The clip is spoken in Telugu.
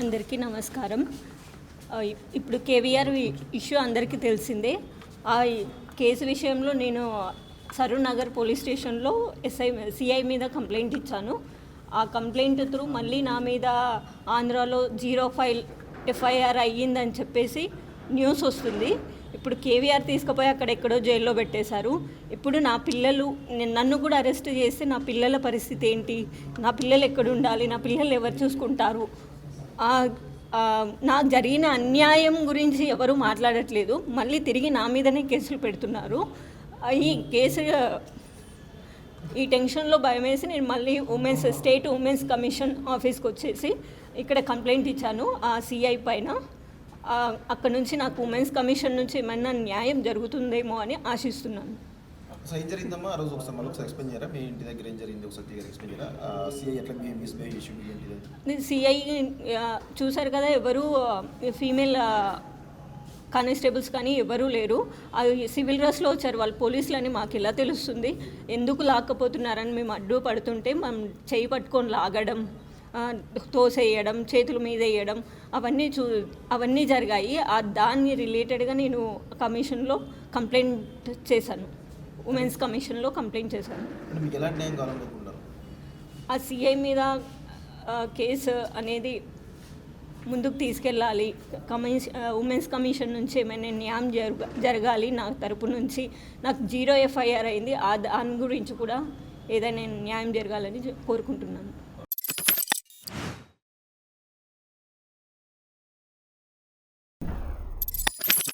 అందరికీ నమస్కారం. ఇప్పుడు కేవీఆర్ ఇష్యూ అందరికీ తెలిసిందే. ఆ కేసు విషయంలో నేను సరూర్ నగర్ పోలీస్ స్టేషన్లో సిఐ మీద కంప్లైంట్ ఇచ్చాను. ఆ కంప్లైంట్ త్రూ మళ్ళీ నా మీద ఆంధ్రాలో 0 ఫైల్ ఎఫ్ఐఆర్ అయ్యిందని చెప్పేసి న్యూస్ వస్తుంది. ఇప్పుడు కేవీఆర్ తీసుకుపోయి అక్కడ ఎక్కడో జైల్లో పెట్టేశారు. ఇప్పుడు నా పిల్లలు నన్ను కూడా అరెస్ట్ చేస్తే నా పిల్లల పరిస్థితి ఏంటి, నా పిల్లలు ఎక్కడ ఉండాలి, నా పిల్లలు ఎవరు చూసుకుంటారు, నాకు జరిగిన అన్యాయం గురించి ఎవరు మాట్లాడట్లేదు. మళ్ళీ తిరిగి నా మీదనే కేసులు పెడుతున్నారు. ఈ టెన్షన్లో భయమేసి నేను మళ్ళీ స్టేట్ ఉమెన్స్ కమిషన్ ఆఫీస్కి వచ్చేసి ఇక్కడ కంప్లైంట్ ఇచ్చాను ఆ సిఐ పైన. అక్కడ నుంచి నాకు ఉమెన్స్ కమిషన్ నుంచి ఏమైనా న్యాయం జరుగుతుందేమో అని ఆశిస్తున్నాను. ఏం జరిగిందమ్మా ఆ రోజు ఒకసారి ఎక్స్ప్లెయిన్ చేయరా? మీ ఇంటి దగ్గర ఏం జరిగింది ఒకసారి ఎక్స్ప్లెయిన్ చేయరా? సిఐ ఎట్లా మిస్బిహేవ్ చేసింది? సిఐ చూశారు కదా, ఎవరు ఫీమేల్ కానిస్టేబుల్స్ కానీ ఎవరూ లేరు. సివిల్ డ్రెస్లో వచ్చారు వాళ్ళు. పోలీసులని మాకు ఎలా తెలుస్తుంది? ఎందుకు లాక్కపోతున్నారని మేము అడ్డు పడుతుంటే మనం చేయి పట్టుకొని లాగడం, తోసేయడం, చేతుల మీద వేయడం అవన్నీ జరిగాయి. దాన్ని రిలేటెడ్గా నేను కమిషన్లో కంప్లైంట్ చేశాను. ఉమెన్స్ కమిషన్లో కంప్లైంట్ చేశాను. ఆ సిఐ మీద కేసు అనేది ముందుకు తీసుకెళ్ళాలి. ఉమెన్స్ కమిషన్ నుంచి ఏమైనా న్యాయం జరగాలి నా తరపు నుంచి. నాకు 0 ఎఫ్ఐఆర్ అయింది. దాని గురించి కూడా ఏదైనా న్యాయం జరగాలని కోరుకుంటున్నాను.